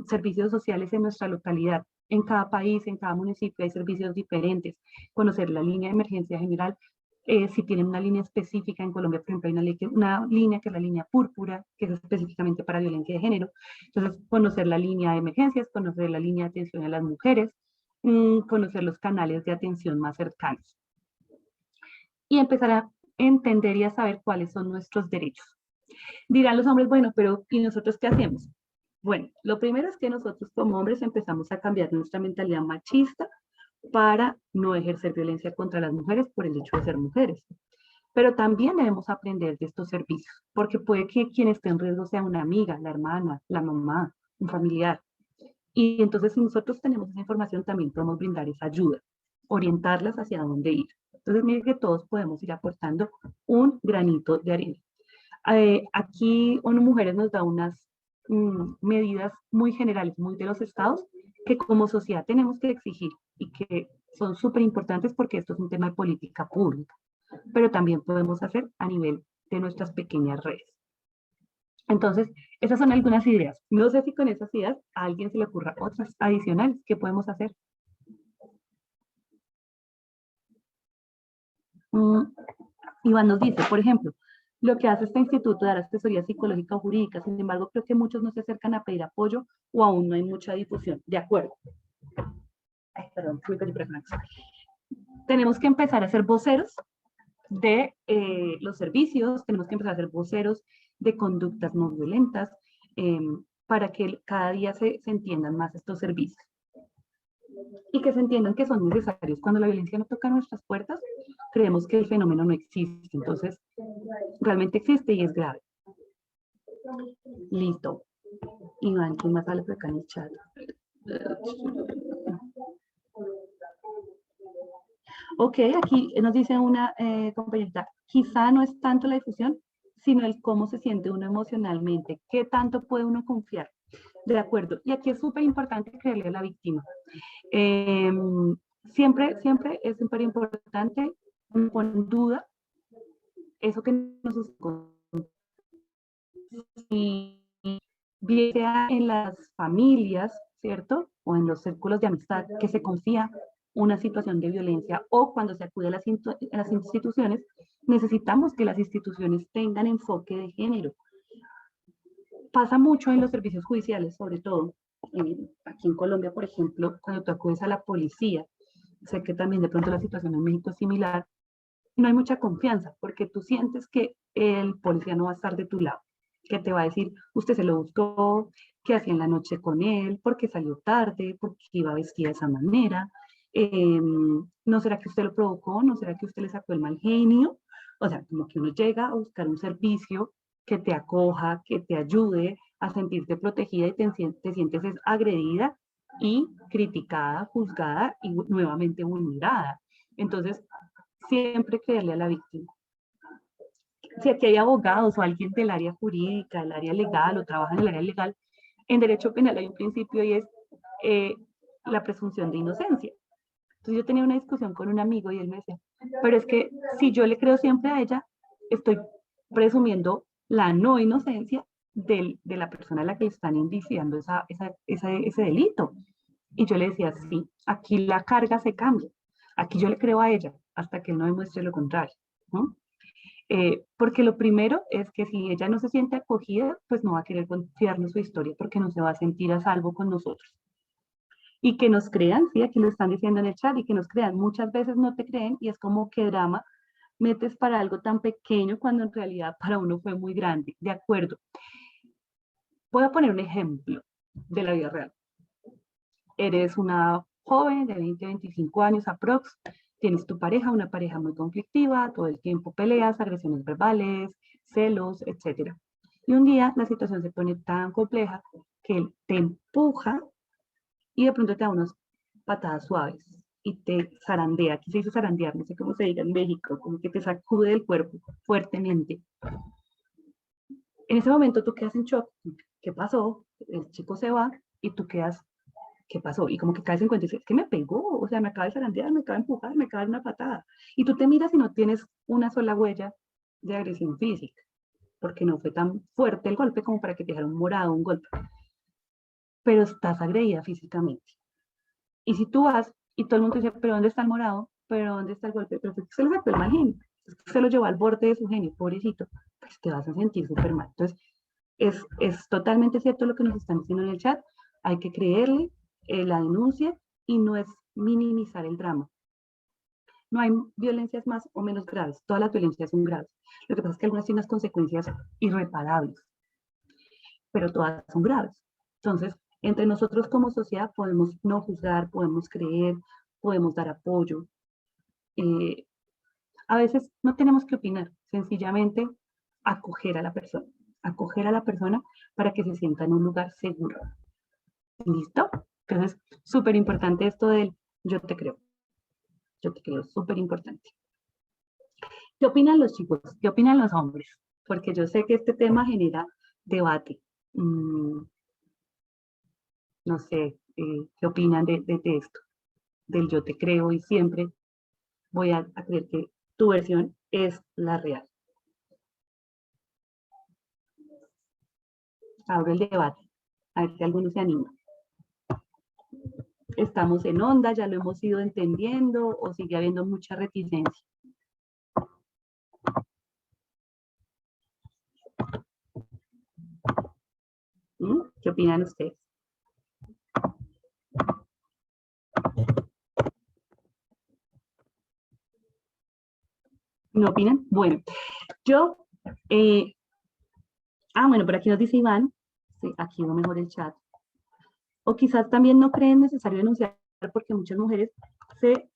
servicios sociales en nuestra localidad. En cada país, en cada municipio hay servicios diferentes. Conocer la línea de emergencia general, si tienen una línea específica. En Colombia, por ejemplo, hay una línea que es la línea púrpura, que es específicamente para violencia de género. Entonces, conocer la línea de emergencias, conocer la línea de atención a las mujeres, conocer los canales de atención más cercanos. Y empezar a entender y a saber cuáles son nuestros derechos. Dirán los hombres, bueno, pero ¿y nosotros qué hacemos? Bueno, lo primero es que nosotros como hombres empezamos a cambiar nuestra mentalidad machista para no ejercer violencia contra las mujeres por el hecho de ser mujeres. Pero también debemos aprender de estos servicios, porque puede que quien esté en riesgo sea una amiga, la hermana, la mamá, un familiar. Y entonces si nosotros tenemos esa información, también podemos brindar esa ayuda, orientarlas hacia dónde ir. Entonces, miren que todos podemos ir aportando un granito de arena. Aquí ONU Mujeres nos da unas medidas muy generales, muy de los estados, que como sociedad tenemos que exigir y que son súper importantes porque esto es un tema de política pública, pero también podemos hacer a nivel de nuestras pequeñas redes. Entonces, esas son algunas ideas. No sé si con esas ideas a alguien se le ocurra otras adicionales que podemos hacer. Iván nos dice, por ejemplo, lo que hace este instituto de dar asesoría psicológica o jurídica. Sin embargo, creo que muchos no se acercan a pedir apoyo o aún no hay mucha difusión. De acuerdo. Ay, perdón, tenemos que empezar a ser voceros de los servicios, tenemos que empezar a ser voceros de conductas no violentas para que cada día se entiendan más estos servicios. Y que se entiendan que son necesarios. Cuando la violencia no toca nuestras puertas, creemos que el fenómeno no existe. Entonces, realmente existe y es grave. Listo. Iván, ¿quién más sale por acá en el chat? Ok, aquí nos dice una compañerita, quizá no es tanto la difusión, sino el cómo se siente uno emocionalmente, qué tanto puede uno confiar. De acuerdo, y aquí es súper importante creerle a la víctima. Siempre es súper importante poner en duda eso que nos sucede. Y bien sea en las familias, ¿cierto? O en los círculos de amistad que se confía una situación de violencia, o cuando se acude a las instituciones, necesitamos que las instituciones tengan enfoque de género Pasa mucho en los servicios judiciales, sobre todo. Aquí en Colombia, por ejemplo, cuando tú acudes a la policía, sé que también de pronto la situación en México es similar, no hay mucha confianza, porque tú sientes que el policía no va a estar de tu lado, que te va a decir, usted se lo buscó, qué hacía en la noche con él, por qué salió tarde, por qué iba vestida de esa manera, ¿no será que usted lo provocó? ¿No será que usted le sacó el mal genio? O sea, como que uno llega a buscar un servicio que te acoja, que te ayude a sentirte protegida y te sientes agredida y criticada, juzgada y nuevamente vulnerada. Entonces, siempre creerle a la víctima. Si aquí hay abogados o alguien del área jurídica, del área legal o trabaja en el área legal, en derecho penal hay un principio y es la presunción de inocencia. Entonces yo tenía una discusión con un amigo y él me decía, pero es que si yo le creo siempre a ella, estoy presumiendo la no inocencia de la persona a la que le están indiciando ese delito. Y yo le decía, sí, aquí la carga se cambia. Aquí yo le creo a ella hasta que él no demuestre lo contrario, ¿no? Porque lo primero es que si ella no se siente acogida, pues no va a querer confiarnos su historia porque no se va a sentir a salvo con nosotros. Y que nos crean, sí, aquí lo están diciendo en el chat, y que nos crean. Muchas veces no te creen y es como que drama metes para algo tan pequeño cuando en realidad para uno fue muy grande. De acuerdo. Voy a poner un ejemplo de la vida real. Eres una joven de 20, 25 años aprox, tienes tu pareja, una pareja muy conflictiva, todo el tiempo peleas, agresiones verbales, celos, etc. Y un día la situación se pone tan compleja que él te empuja y de pronto te da unas patadas suaves y te zarandea. Aquí se dice zarandear, no sé cómo se diga en México, como que te sacude del cuerpo fuertemente. En ese momento tú quedas en shock. ¿Qué pasó? El chico se va y tú quedas, ¿qué pasó? Y como que caes en cuenta y dices, es que me pegó, o sea, me acaba de zarandear, me acaba de empujar, me acaba de dar una patada. Y tú te miras y no tienes una sola huella de agresión física, porque no fue tan fuerte el golpe como para que te dejara un morado, un golpe. Pero estás agredida físicamente. Y si tú vas y todo el mundo dice, pero ¿dónde está el morado? ¿Pero dónde está el golpe? Pero se lo sacó el mal genio. Se lo llevó al borde de su genio, pobrecito. Pues te vas a sentir súper mal. Entonces, es totalmente cierto lo que nos están diciendo en el chat. Hay que creerle la denuncia y no es minimizar el drama. No hay violencias más o menos graves. Todas las violencias son graves. Lo que pasa es que algunas tienen unas consecuencias irreparables, pero todas son graves. Entonces, entre nosotros como sociedad podemos no juzgar, podemos creer, podemos dar apoyo. A veces no tenemos que opinar, sencillamente acoger a la persona para que se sienta en un lugar seguro. ¿Listo? Entonces, súper importante esto del yo te creo, súper importante. ¿Qué opinan los chicos? ¿Qué opinan los hombres? Porque yo sé que este tema genera debate. No sé, ¿qué opinan de esto? Del yo te creo y siempre voy a creer que tu versión es la real. Abro el debate, a ver si alguno se anima. ¿Estamos en onda? ¿Ya lo hemos ido entendiendo? ¿O sigue habiendo mucha reticencia? ¿Qué opinan ustedes? ¿No opinan? Bueno, yo... bueno, por aquí nos dice Iván. Sí, aquí va mejor el chat. O quizás también no creen necesario denunciar porque muchas mujeres se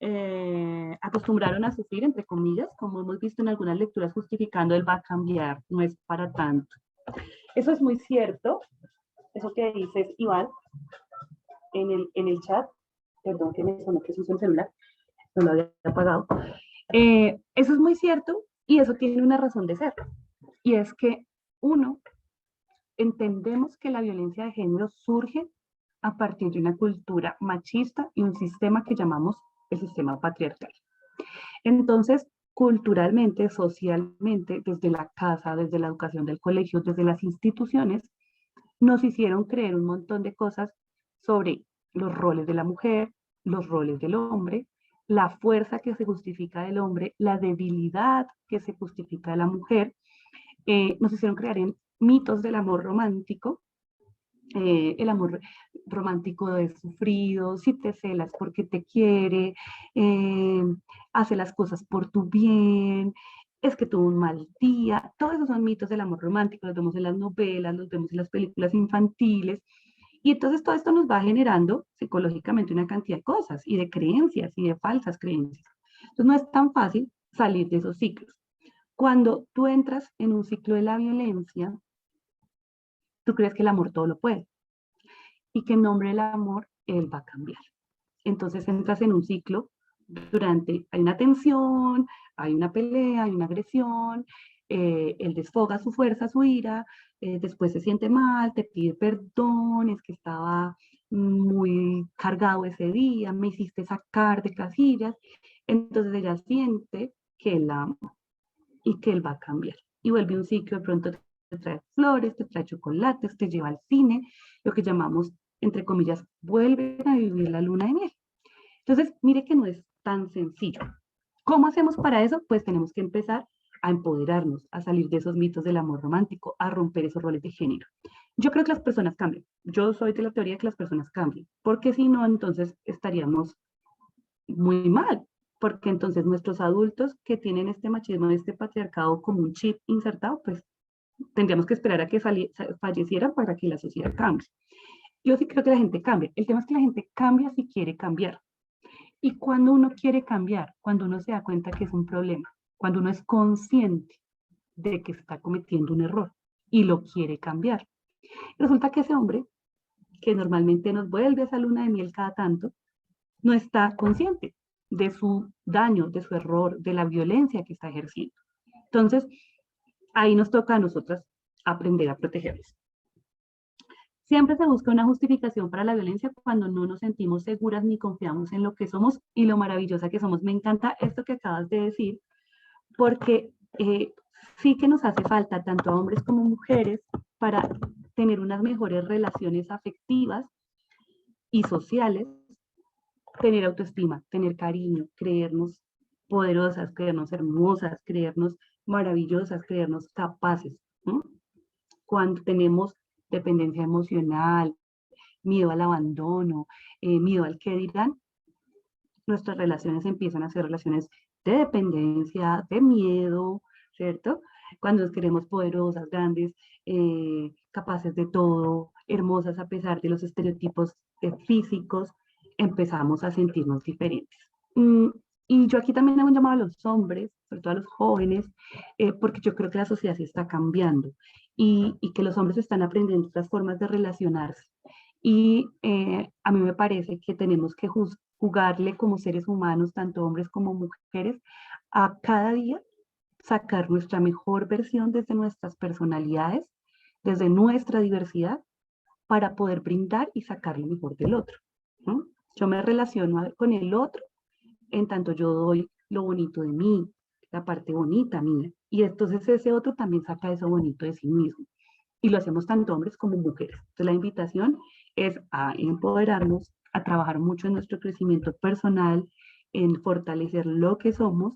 acostumbraron a sufrir, entre comillas, como hemos visto en algunas lecturas justificando el va a cambiar, no es para tanto. Eso es muy cierto, eso que dices, Iván, en el chat, perdón que me sonó que se hizo el celular, no lo había apagado. Eso es muy cierto y eso tiene una razón de ser, y es que entendemos que la violencia de género surge a partir de una cultura machista y un sistema que llamamos el sistema patriarcal. Entonces, culturalmente, socialmente, desde la casa, desde la educación del colegio, desde las instituciones, nos hicieron creer un montón de cosas sobre los roles de la mujer, los roles del hombre, la fuerza que se justifica del hombre, la debilidad que se justifica de la mujer. Nos hicieron creer mitos del amor romántico. El amor romántico es sufrido, si te celas porque te quiere, hace las cosas por tu bien, es que tuvo un mal día. Todos esos son mitos del amor romántico, los vemos en las novelas, los vemos en las películas infantiles. Y entonces todo esto nos va generando psicológicamente una cantidad de cosas y de creencias y de falsas creencias. Entonces no es tan fácil salir de esos ciclos. Cuando tú entras en un ciclo de la violencia, tú crees que el amor todo lo puede y que en nombre del amor él va a cambiar. Entonces entras en un ciclo hay una tensión, hay una pelea, hay una agresión, él desfoga su fuerza, su ira, después se siente mal, te pide perdón, es que estaba muy cargado ese día, me hiciste sacar de casillas, entonces ella siente que él la ama y que él va a cambiar. Y vuelve un ciclo, de pronto te trae flores, te trae chocolates, te lleva al cine, lo que llamamos, entre comillas, vuelven a vivir la luna de miel. Entonces, mire que no es tan sencillo. ¿Cómo hacemos para eso? Pues tenemos que empezar a empoderarnos, a salir de esos mitos del amor romántico, a romper esos roles de género. Yo creo que las personas cambian. Yo soy de la teoría de que las personas cambian, porque si no, entonces estaríamos muy mal, porque entonces nuestros adultos que tienen este machismo, este patriarcado como un chip insertado, pues tendríamos que esperar a que fallecieran para que la sociedad cambie. Yo sí creo que la gente cambia. El tema es que la gente cambia si quiere cambiar. Y cuando uno quiere cambiar, cuando uno se da cuenta que es un problema, cuando uno es consciente de que está cometiendo un error y lo quiere cambiar. Resulta que ese hombre, que normalmente nos vuelve a esa luna de miel cada tanto, no está consciente de su daño, de su error, de la violencia que está ejerciendo. Entonces, ahí nos toca a nosotras aprender a protegernos. Siempre se busca una justificación para la violencia cuando no nos sentimos seguras ni confiamos en lo que somos y lo maravillosa que somos. Me encanta esto que acabas de decir, porque sí que nos hace falta, tanto a hombres como mujeres, para tener unas mejores relaciones afectivas y sociales, tener autoestima, tener cariño, creernos poderosas, creernos hermosas, creernos maravillosas, creernos capaces. ¿No? Cuando tenemos dependencia emocional, miedo al abandono, miedo al que dirán, nuestras relaciones empiezan a ser relaciones de dependencia, de miedo, ¿cierto? Cuando nos queremos poderosas, grandes, capaces de todo, hermosas a pesar de los estereotipos físicos, empezamos a sentirnos diferentes. Y yo aquí también hago un llamado a los hombres, sobre todo a los jóvenes, porque yo creo que la sociedad se está cambiando y que los hombres están aprendiendo otras formas de relacionarse. Y a mí me parece que tenemos que jugarle como seres humanos, tanto hombres como mujeres, a cada día sacar nuestra mejor versión desde nuestras personalidades, desde nuestra diversidad, para poder brindar y sacar lo mejor del otro. ¿No? Yo me relaciono con el otro en tanto yo doy lo bonito de mí, la parte bonita mía, y entonces ese otro también saca eso bonito de sí mismo. Y lo hacemos tanto hombres como mujeres. Entonces la invitación es a empoderarnos, a trabajar mucho en nuestro crecimiento personal, en fortalecer lo que somos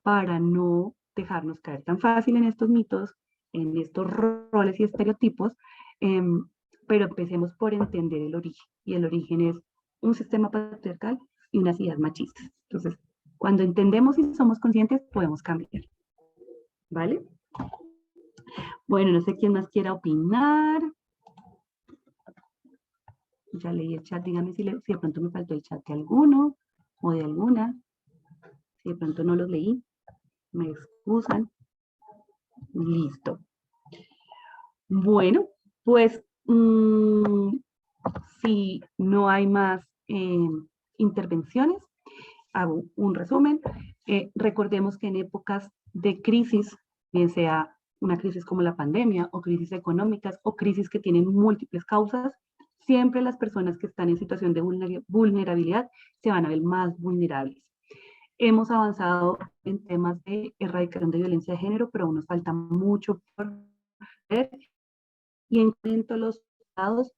para no dejarnos caer tan fácil en estos mitos, en estos roles y estereotipos, pero empecemos por entender el origen. Y el origen es un sistema patriarcal y unas ideas machistas. Entonces, cuando entendemos y somos conscientes, podemos cambiar. ¿Vale? Bueno, no sé quién más quiera opinar. Ya leí el chat, dígame si de pronto me faltó el chat de alguno o de alguna. Si de pronto no los leí, me excusan. Listo. Bueno, pues si no hay más intervenciones, hago un resumen. Recordemos que en épocas de crisis, bien sea una crisis como la pandemia o crisis económicas o crisis que tienen múltiples causas, siempre las personas que están en situación de vulnerabilidad se van a ver más vulnerables. Hemos avanzado en temas de erradicación de violencia de género, pero aún nos falta mucho por ver. Y en cuanto a los estados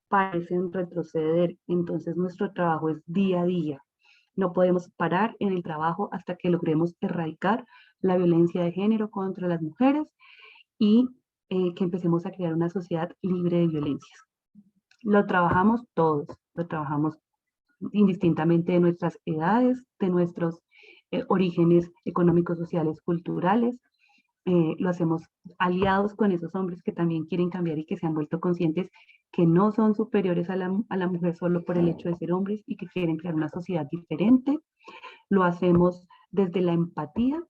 parecen retroceder, entonces nuestro trabajo es día a día. No podemos parar en el trabajo hasta que logremos erradicar la violencia de género contra las mujeres y que empecemos a crear una sociedad libre de violencias. Lo trabajamos todos, lo trabajamos indistintamente de nuestras edades, de nuestros orígenes económicos, sociales, culturales. Lo hacemos aliados con esos hombres que también quieren cambiar y que se han vuelto conscientes que no son superiores a la mujer solo por el hecho de ser hombres y que quieren crear una sociedad diferente. Lo hacemos desde la empatía,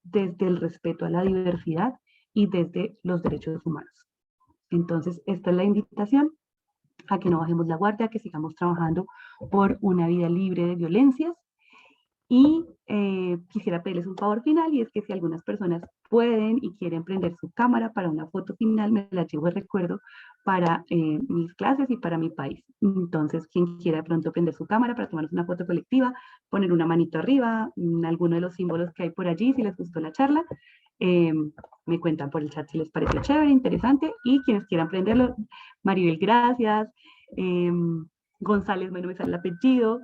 desde el respeto a la diversidad y desde los derechos humanos. Entonces, esta es la invitación a que no bajemos la guardia, que sigamos trabajando por una vida libre de violencias. Y quisiera pedirles un favor final, y es que si algunas personas pueden y quieren prender su cámara para una foto final, me la llevo de recuerdo para mis clases y para mi país. Entonces, quien quiera de pronto prender su cámara para tomarnos una foto colectiva, poner una manito arriba, alguno de los símbolos que hay por allí, si les gustó la charla, me cuentan por el chat si les pareció chévere, interesante, y quienes quieran prenderlo, Maribel, gracias, González, bueno, me sale el apellido,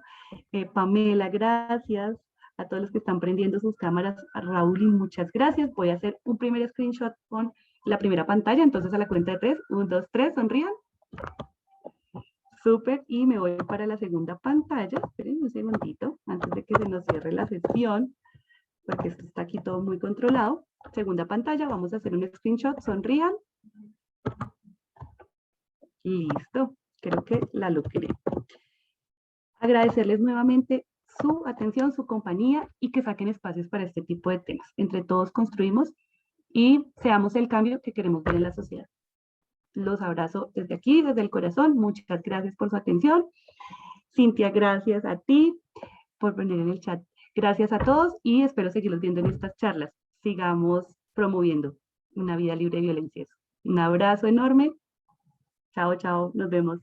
Pamela, gracias, a todos los que están prendiendo sus cámaras, a Raúl, y muchas gracias. Voy a hacer un primer screenshot con la primera pantalla, entonces a la cuenta de 3, 1, 2, 3, sonrían. Súper, y me voy para la segunda pantalla, esperen un segundito, antes de que se nos cierre la sesión, porque esto está aquí todo muy controlado. Segunda pantalla, vamos a hacer un screenshot, sonrían. Listo, creo que la logré. Agradecerles nuevamente su atención, su compañía y que saquen espacios para este tipo de temas. Entre todos construimos y seamos el cambio que queremos ver en la sociedad. Los abrazo desde aquí, desde el corazón. Muchas gracias por su atención. Cintia, gracias a ti por poner en el chat. Gracias a todos y espero seguirlos viendo en estas charlas. Sigamos promoviendo una vida libre de violencias. Un abrazo enorme. Chao, chao. Nos vemos.